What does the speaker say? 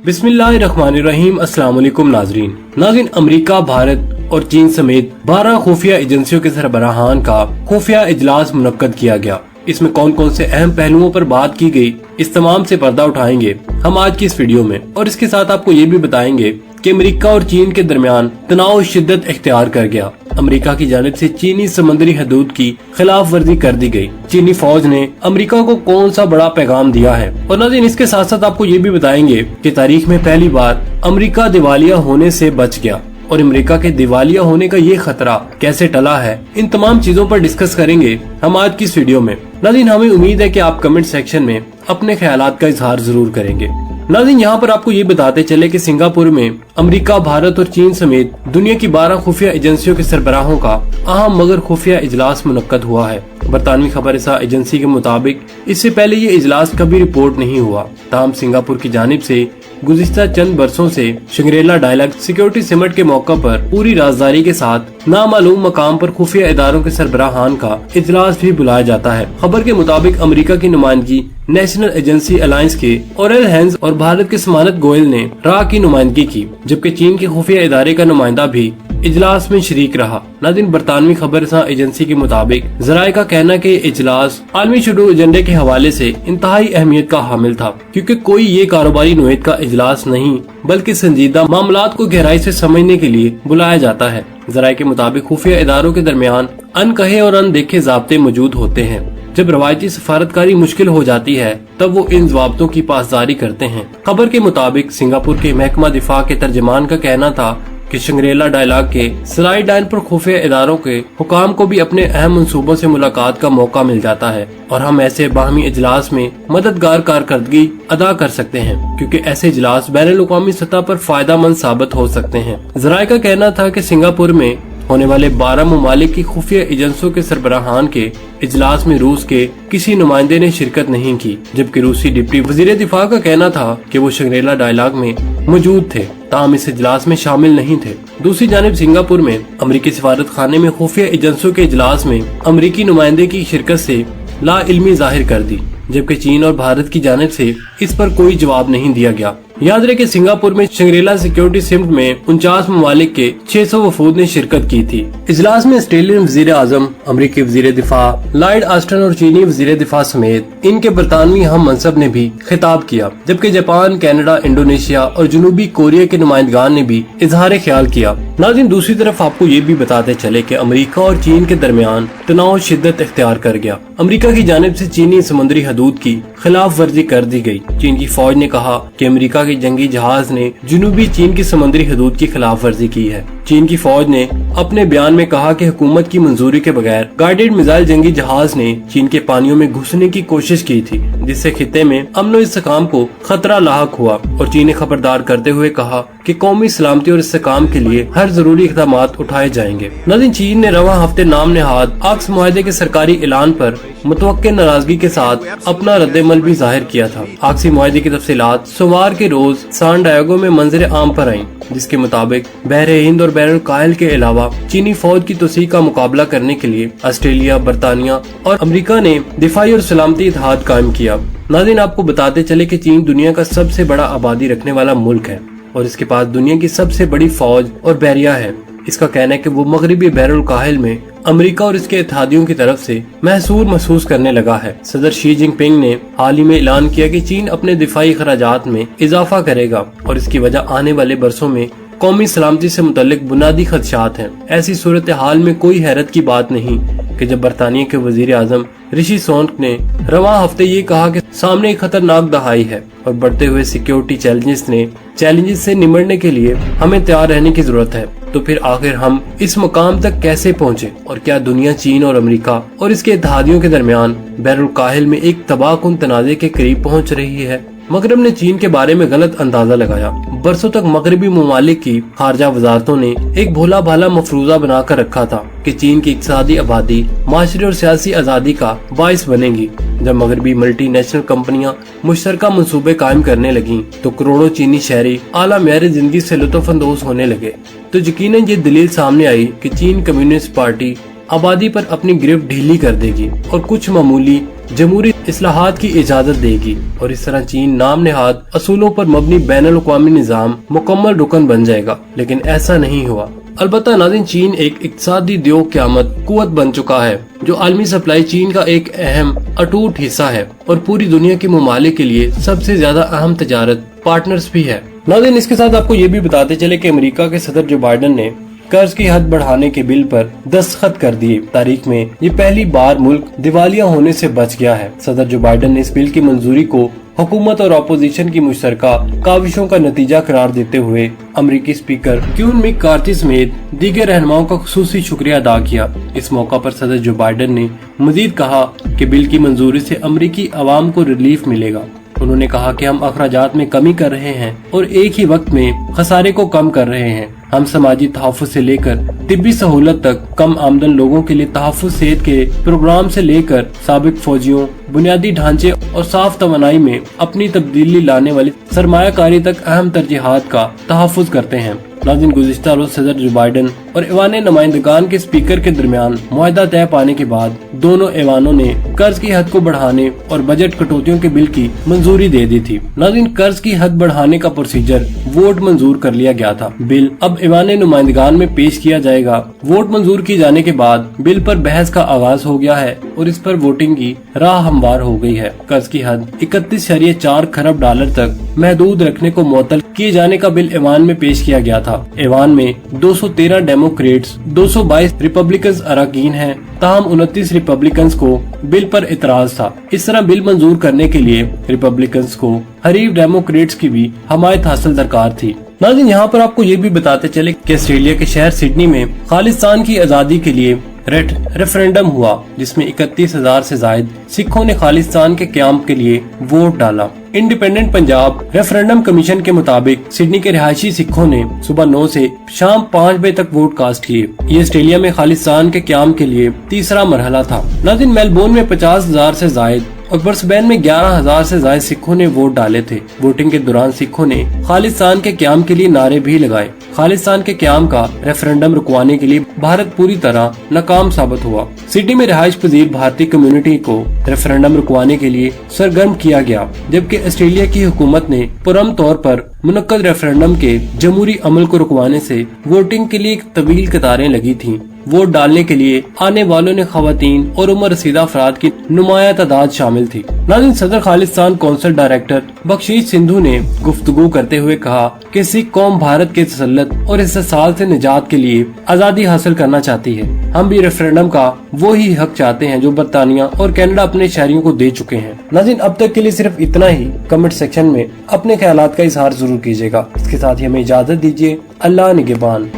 बिस्मिल्लाहिर्रहमानिर्रहीम। अस्सलाम वालेकुम नाज़रीन, अमेरिका, भारत और चीन समेत 12 खुफिया एजेंसियों के सरबराहान का खुफिया इजलास मुनक्कद किया गया। इसमें कौन कौन से अहम पहलुओं पर बात की गई, इस तमाम से पर्दा उठाएंगे हम आज की इस वीडियो में। और इसके साथ आपको ये भी बताएंगे कि अमेरिका और चीन के दरमियान तनाव शिद्दत इख्तियार कर गया। अमेरिका की जानिब से चीनी समंदरी हदूद की खिलाफ वर्जी कर दी गई। चीनी फौज ने अमेरिका को कौन सा बड़ा पैगाम दिया है। और नाज़रीन, इसके साथ साथ आपको ये भी बताएंगे कि तारीख में पहली बार अमेरिका दिवालिया होने से बच गया और अमेरिका के दिवालिया होने का ये खतरा कैसे टला है। इन तमाम चीजों पर डिस्कस करेंगे हम आज की इस वीडियो में। नाज़रीन, हमें उम्मीद है कि आप कमेंट सेक्शन में अपने ख्यालात का इजहार जरूर करेंगे। नाज़रीन, यहाँ पर आपको ये बताते चले कि सिंगापुर में अमेरिका, भारत और चीन समेत दुनिया की 12 खुफिया एजेंसियों के सरबराहों का अहम मगर खुफिया इजलास मुनक्कद हुआ है। बरतानवी खबरसां एजेंसी के मुताबिक इससे पहले ये इजलास कभी रिपोर्ट नहीं हुआ। ताहम सिंगापुर की जानिब से गुज़िश्ता चंद बरसों से शंग्रीला डायलॉग सिक्योरिटी समिट के मौका पर पूरी राजदारी के साथ नामालूम मकाम पर खुफिया इदारों के सरबराहान का इजलास भी बुलाया जाता है। खबर के मुताबिक अमेरिका की नुमाइंदगी नेशनल एजेंसी अलायंस के ओरेल हेंस और भारत के समानत गोयल ने रा की नुमाइंदगी की, जबकि चीन के खुफिया इदारे का नुमाइंदा भी इजलास में शरीक रहा। नाज़रीन, बरतानवी खबरसां एजेंसी के मुताबिक जराये का कहना कि इजलास आलमी शेड्यूल एजेंडे के हवाले से इंतहाई अहमियत का हामिल था, क्योंकि कोई ये कारोबारी नोयत का इजलास नहीं बल्कि संजीदा मामलात को गहराई से समझने के लिए बुलाया जाता है। जराये के मुताबिक खुफिया इदारों के दरमियान अनकहे और अनदेखे ज़ाब्ते मौजूद होते हैं। जब रवायती सफारतकारी मुश्किल हो जाती है तब वो इन ज़वाब्तों की पासदारी करते हैं। खबर के मुताबिक सिंगापुर के महकमा दिफा के तर्जमान का कहना था कि शंग्रीला डायलॉग के स्लाइड लाइन पर खुफिया इदारों के हुकाम को भी अपने अहम मंसूबों से मुलाकात का मौका मिल जाता है और हम ऐसे बाहमी इजलास में मददगार कारकर्दगी अदा कर सकते हैं, क्योंकि ऐसे इजलास बैनुल-अक़वामी सतह पर फायदा मंद साबित हो सकते हैं। जराये का कहना था कि सिंगापुर में होने वाले 12 ममालिक की खुफिया एजेंसियों के सरबराहान के इजलास में रूस के किसी नुमाइंदे ने शिरकत नहीं की, जबकि रूसी डिप्टी वजीर दिफा का कहना था कि वो शंग्रीला डायलॉग में मौजूद थे, ताहम इस इजलास में शामिल नहीं थे। दूसरी जानिब सिंगापुर में अमरीकी सिफारत खाने में खुफिया एजेंसियों के इजलास में अमरीकी नुमाइंदे की शिरकत से ला इल्मी जाहिर कर दी, जबकि चीन और भारत की जानिब से इस पर कोई जवाब नहीं दिया गया। याद रहे कि सिंगापुर में शंग्रीला सिक्योरिटी समिट में 49 ममालिक के 600 वफूद ने शिरकत की थी। इजलास में ऑस्ट्रेलियन वजीर आजम, अमरीकी वजीर दिफा लॉयड ऑस्टिन और चीनी वजीर दिफा समेत इनके बरतानवी हम मनसब ने भी खिताब किया, जबकि जापान, कनाडा, इंडोनेशिया और जनूबी कोरिया के नुमाइंदगान ने भी इजहार ख्याल किया। नाज़रीन, दूसरी तरफ आपको ये भी बताते चले कि अमरीका और चीन के दरमियान तनाव शिद्दत इख्तियार कर गया। अमरीका की जानिब से चीनी समुद्री हदूद की खिलाफ वर्जी कर दी गई। चीन की फौज ने कहा कि अमेरिका के जंगी जहाज ने जनूबी चीन की समुद्री हदूद की खिलाफ वर्जी की है। चीन की फौज ने अपने बयान में कहा कि हुकूमत की मंजूरी के बगैर गाइडेड मिसाइल जंगी जहाज ने चीन के पानियों में घुसने की कोशिश की थी, जिससे खित्ते में अमन और इस्तेकाम को खतरा लाहक हुआ। और चीन ने खबरदार करते हुए कहा कि कौमी सलामती और इस्तेकाम के लिए हर जरूरी इक़दामात उठाए जाएंगे। नाज़रीन, चीन ने रवा हफ्ते नाम नेहाद आक्स मुआहदे के सरकारी ऐलान पर मुतवक्के नाराजगी के साथ अपना रद्देमल भी जाहिर किया था। आक्सी मुआहदे की तफसीलात सोमवार के रोज सान डायगो में मंजर आम पर आईं, जिसके मुताबिक बहरे हिंद और बहरुल कायल के अलावा चीनी फौज की तोसी का मुकाबला करने के लिए ऑस्ट्रेलिया, बरतानिया और अमेरिका ने दिफाई और सलामती इत्तेहाद कायम किया। नाज़रीन, आपको बताते चले कि चीन दुनिया का सबसे बड़ा आबादी रखने वाला मुल्क है और इसके पास दुनिया की सबसे बड़ी फौज और बहरिया है। इसका कहना है कि वो मगरबी बहरुल कायल में अमेरिका और इसके इत्तेहादियों की तरफ से महसूस करने लगा है। सदर शी जिनपिंग ने हाल ही में ऐलान किया कि चीन अपने दिफाई खराजात में इजाफा करेगा और इसकी वजह आने वाले बरसों में कौमी सलामती से मुतल्लिक बुनियादी खदशात हैं। ऐसी सूरत हाल में कोई हैरत की बात नहीं कि जब बरतानिया के वजीर आजम ऋषि सुनक ने रवां हफ्ते ये कहा कि सामने एक खतरनाक दहाई है और बढ़ते हुए सिक्योरिटी चैलेंजेस से निमटने के लिए हमें तैयार रहने की जरूरत है, तो फिर आखिर हम इस मुकाम तक कैसे पहुँचे और क्या दुनिया चीन और अमेरिका और इसके इत्तेहादियों के दरमियान बहरुल काहिल में एक तबाहकुन तनाज़े के करीब पहुँच रही है। मगरब ने चीन के बारे में गलत अंदाजा लगाया। बरसों तक मगरबी ममालिक की खारजा वजारतों ने एक भोला भाला मफरूजा बनाकर रखा था कि चीन की इक्तिसादी आबादी माशरे और सियासी आज़ादी का बाइस बनेगी। जब मगरबी मल्टी नेशनल कंपनियां मुश्तरका मंसूबे कायम करने लगी तो करोड़ों चीनी शहरी आला मेयार जिंदगी से लुत्फ अंदोज होने लगे। तो यकीनन ये दलील सामने आई कि चीन कम्युनिस्ट पार्टी आबादी पर अपनी गिरफ्त ढीली कर देगी और कुछ मामूली जमहूरी इस्लाहात की इजाजत देगी और इस तरह चीन नाम नेहाद असूलों पर मबनी बैनुल अक़वामी निज़ाम मुकम्मल रुकन बन जाएगा, लेकिन ऐसा नहीं हुआ। अलबत्ता नाज़रीन, चीन एक इक़्तिसादी दियो क़यामत कुव्वत बन चुका है जो आलमी सप्लाई चीन का एक अहम अटूट हिस्सा है और पूरी दुनिया के ममालिक के लिए सबसे ज्यादा अहम तजारत पार्टनर्स भी है। नाज़रीन, इसके साथ आपको ये भी बताते चले कि अमेरिका के सदर जो बाइडेन ने कर्ज की हद बढ़ाने के बिल पर दस्तखत कर दिए। तारीख में ये पहली बार मुल्क दिवालिया होने से बच गया है। सदर जो बाइडेन ने इस बिल की मंजूरी को हुकूमत और अपोजिशन की मुश्तरका काविशों का नतीजा करार देते हुए अमरीकी स्पीकर क्यून मैककार्थी समेत दीगर रहनुमाओं का खुसूसी शुक्रिया अदा किया। इस मौका पर सदर जो बाइडेन ने मजीद कहा कि बिल की मंजूरी से अमरीकी अवाम को रिलीफ मिलेगा। उन्होंने कहा कि हम अखराजात में कमी कर रहे हैं और एक ही वक्त में खसारे को कम कर रहे हैं। हम समाजी तहफ़्फ़ुज़ से लेकर तिब्बी सहूलत तक, कम आमदन लोगों के लिए तहफ़्फ़ुज़ सेहत के प्रोग्राम से लेकर साबिक फौजियों, बुनियादी ढांचे और साफ तवानाई में अपनी तब्दीली लाने वाली सरमायाकारी तक अहम तरजीहात का तहफ़्फ़ुज़ करते हैं। नाज़रीन, गुज़िश्ता रोज सदर जो बाइडेन और ऐवान नुमाइंदगान के स्पीकर के दरमियान मुआहदा तय पाने के बाद दोनों ऐवानों ने कर्ज की हद को बढ़ाने और बजट कटौतियों के बिल की मंजूरी दे दी थी। नाज़रीन, कर्ज की हद बढ़ाने का प्रोसीजर वोट मंजूर कर लिया गया था। बिल अब ऐवान नुमाइंदगान में पेश किया जाएगा। वोट मंजूर किए जाने के बाद बिल पर बहस का आगाज हो गया है और इस पर वोटिंग की राह हमवार हो गई है। कर्ज की हद 31.4 खरब डॉलर तक महदूद रखने को मुअत्तल किए जाने का बिल ऐवान में पेश किया गया था। ऐवान में 213 डेमोक्रेट्स, 222 रिपब्लिकन्स अराकीन हैं, ताहम 29 रिपब्लिकन्स को बिल पर इतराज था। इस तरह बिल मंजूर करने के लिए रिपब्लिकन्स को हरीफ डेमोक्रेट्स की भी हमायत हासिल दरकार थी। नाज़रीन, यहाँ पर आपको ये भी बताते चले कि ऑस्ट्रेलिया के शहर सिडनी में खालिस्तान की आज़ादी के लिए रेफरेंडम हुआ, जिसमें 31,000 से जायद सिखों ने खालिस्तान के क़याम के लिए वोट डाला। इंडिपेंडेंट पंजाब रेफरेंडम कमीशन के मुताबिक सिडनी के रिहायशी सिखों ने सुबह 9 से शाम 5 बजे तक वोट कास्ट किए। ये ऑस्ट्रेलिया में खालिस्तान के क़याम के लिए तीसरा मरहला था। नाज़रीन, मेलबोर्न में 50,000 से जायद और ब्रिस्बेन में 11,000 से ज्यादा सिखों ने वोट डाले थे। वोटिंग के दौरान सिखों ने खालिस्तान के क़याम के लिए नारे भी लगाए। खालिस्तान के क़याम का रेफरेंडम रुकवाने के लिए भारत पूरी तरह नाकाम साबित हुआ। सिडनी में रिहाइश पजीर भारतीय कम्युनिटी को रेफरेंडम रुकवाने के लिए सरगर्म किया गया, जबकि ऑस्ट्रेलिया की हुकूमत ने पुरम तौर पर मुनक्कद रेफरेंडम के जमहूरी अमल को रुकवाने से वोटिंग के लिए तवील कतारें लगी थीं। वोट डालने के लिए आने वालों ने खवातीन और उम्र रसीदा अफराद की नुमाया तादाद शामिल थी। नाज़रीन, सदर खालिस्तान कौंसिल डायरेक्टर बख्शीश सिंधु ने गुफ्तगू करते हुए कहा कि सिख कौम भारत के तसल्लुत और इस्तेसाल से निजात के लिए आज़ादी हासिल करना चाहती है। हम भी रेफरेंडम का वो ही हक चाहते हैं जो बरतानिया और कनाडा अपने शहरियों को दे चुके हैं। नाज़रीन, अब तक के लिए सिर्फ इतना ही। कमेंट सेक्शन में अपने ख्यालात का इजहार जरूर कीजिएगा। इसके साथ ही हमें इजाजत दीजिए। अल्लाह निगहबान।